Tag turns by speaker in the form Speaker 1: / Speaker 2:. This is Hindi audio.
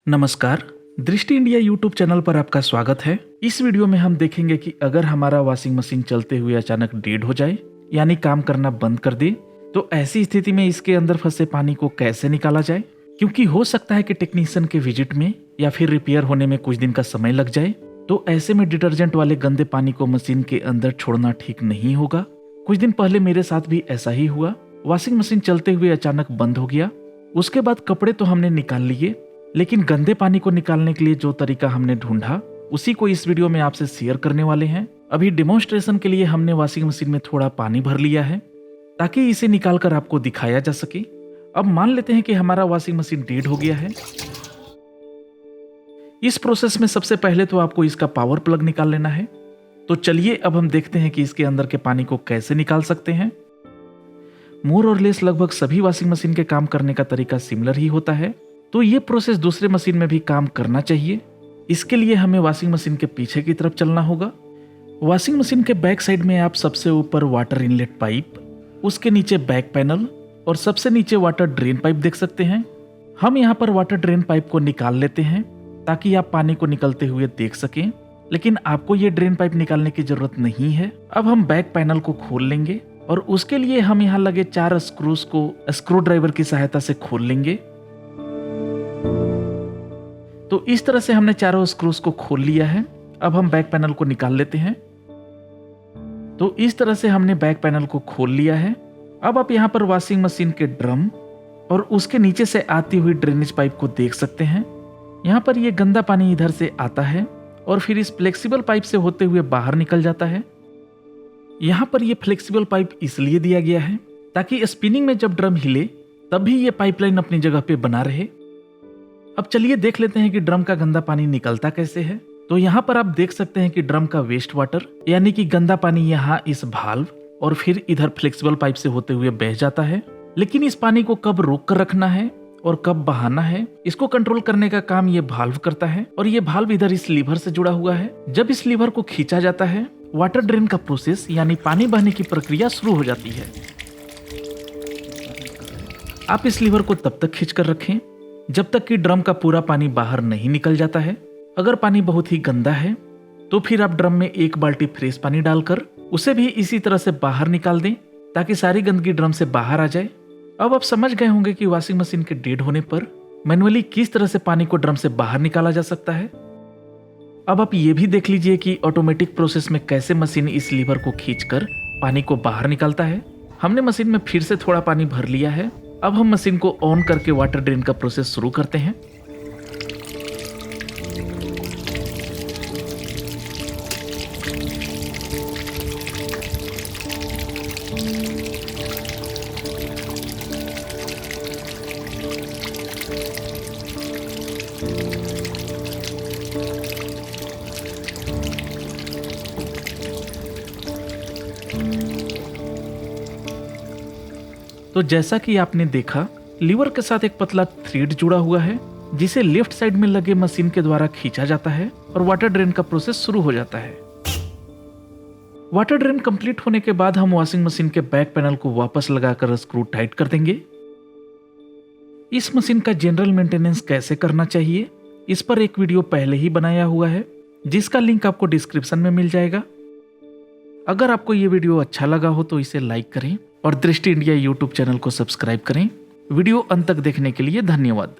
Speaker 1: नमस्कार, दृष्टि इंडिया यूट्यूब चैनल पर आपका स्वागत है। इस वीडियो में हम देखेंगे कि अगर हमारा वॉशिंग मशीन चलते हुए अचानक डेड हो जाए यानी काम करना बंद कर दे तो ऐसी स्थिति में इसके अंदर फंसे पानी को कैसे निकाला जाए, क्योंकि हो सकता है कि टेक्नीशियन के विजिट में या फिर रिपेयर होने में कुछ दिन का समय लग जाए। तो ऐसे में डिटर्जेंट वाले गंदे पानी को मशीन के अंदर छोड़ना ठीक नहीं होगा। कुछ दिन पहले मेरे साथ भी ऐसा ही हुआ। वॉशिंग मशीन चलते हुए अचानक बंद हो गया। उसके बाद कपड़े तो हमने निकाल लिए, लेकिन गंदे पानी को निकालने के लिए जो तरीका हमने ढूंढा उसी को इस वीडियो में आपसे शेयर करने वाले हैं। अभी डेमोन्स्ट्रेशन के लिए हमने वॉशिंग मशीन में थोड़ा पानी भर लिया है ताकि इसे निकालकर आपको दिखाया जा सके। अब मान लेते हैं कि हमारा वॉशिंग मशीन डेड हो गया है। इस प्रोसेस में सबसे पहले तो आपको इसका पावर प्लग निकाल लेना है। तो चलिए अब हम देखते हैं कि इसके अंदर के पानी को कैसे निकाल सकते हैं। मोर और लेस लगभग सभी वॉशिंग मशीन के काम करने का तरीका सिमिलर ही होता है, तो ये प्रोसेस दूसरे मशीन में भी काम करना चाहिए। इसके लिए हमें वॉशिंग मशीन के पीछे की तरफ चलना होगा। वॉशिंग मशीन के बैक साइड में आप सबसे ऊपर वाटर इनलेट पाइप, उसके नीचे बैक पैनल और सबसे नीचे वाटर ड्रेन पाइप देख सकते हैं। हम यहाँ पर वाटर ड्रेन पाइप को निकाल लेते हैं ताकि आप पानी को निकलते हुए देख सकें, लेकिन आपको ये ड्रेन पाइप निकालने की जरूरत नहीं है। अब हम बैक पैनल को खोल लेंगे और उसके लिए हम यहाँ लगे 4 स्क्रूज को स्क्रू ड्राइवर की सहायता से खोल लेंगे। तो इस तरह से हमने चारों स्क्रूज को खोल लिया है। अब हम बैक पैनल को निकाल लेते हैं। तो इस तरह से हमने बैक पैनल को खोल लिया है। अब आप यहाँ पर वॉशिंग मशीन के ड्रम और उसके नीचे से आती हुई ड्रेनेज पाइप को देख सकते हैं। यहाँ पर ये गंदा पानी इधर से आता है और फिर इस फ्लेक्सिबल पाइप से होते हुए बाहर निकल जाता है। यहाँ पर ये फ्लेक्सिबल पाइप इसलिए दिया गया है ताकि स्पिनिंग में जब ड्रम हिले तब भी ये पाइपलाइन अपनी जगह पे बना रहे। अब चलिए देख लेते हैं कि ड्रम का गंदा पानी निकलता कैसे है। तो यहाँ पर आप देख सकते हैं कि ड्रम का वेस्ट वाटर यानी कि गंदा पानी यहाँ इस भाल्व और फिर इधर फ्लेक्सिबल पाइप से होते हुए बह जाता है। लेकिन इस पानी को कब रोक कर रखना है और कब बहाना है, इसको कंट्रोल करने का काम ये भाल्व करता है। और ये भाल्व इधर इस लीवर से जुड़ा हुआ है। जब इस लीवर को खींचा जाता है, वाटर ड्रेन का प्रोसेस यानी पानी बहने की प्रक्रिया शुरू हो जाती है। आप इस लीवर को तब तक खींच कर रखें जब तक कि ड्रम का पूरा पानी बाहर नहीं निकल जाता है। अगर पानी बहुत ही गंदा है तो फिर आप ड्रम में 1 बाल्टी फ्रेश पानी डालकर उसे भी इसी तरह से बाहर निकाल दें ताकि सारी गंदगी ड्रम से बाहर आ जाए। अब आप समझ गए होंगे कि वॉशिंग मशीन के डेड होने पर मैनुअली किस तरह से पानी को ड्रम से बाहर निकाला जा सकता है। अब आप ये भी देख लीजिए कि ऑटोमेटिक प्रोसेस में कैसे मशीन इस लीवर को खींचकर पानी को बाहर निकालता है। हमने मशीन में फिर से थोड़ा पानी भर लिया है। अब हम मशीन को ऑन करके वाटर ड्रेन का प्रोसेस शुरू करते हैं। तो जैसा कि आपने देखा, लीवर के साथ एक पतला थ्रेड जुड़ा हुआ है जिसे लेफ्ट साइड में लगे मशीन के द्वारा खींचा जाता है और वाटर ड्रेन का प्रोसेस शुरू हो जाता है। वाटर ड्रेन कंप्लीट होने के बाद हम वॉशिंग मशीन के बैक पैनल को वापस लगाकर स्क्रू टाइट कर देंगे। इस मशीन का जनरल मेंटेनेंस कैसे करना चाहिए, इस पर एक वीडियो पहले ही बनाया हुआ है जिसका लिंक आपको डिस्क्रिप्शन में मिल जाएगा। अगर आपको ये वीडियो अच्छा लगा हो तो इसे लाइक करें और दृष्टि इंडिया यूट्यूब चैनल को सब्सक्राइब करें। वीडियो अंत तक देखने के लिए धन्यवाद।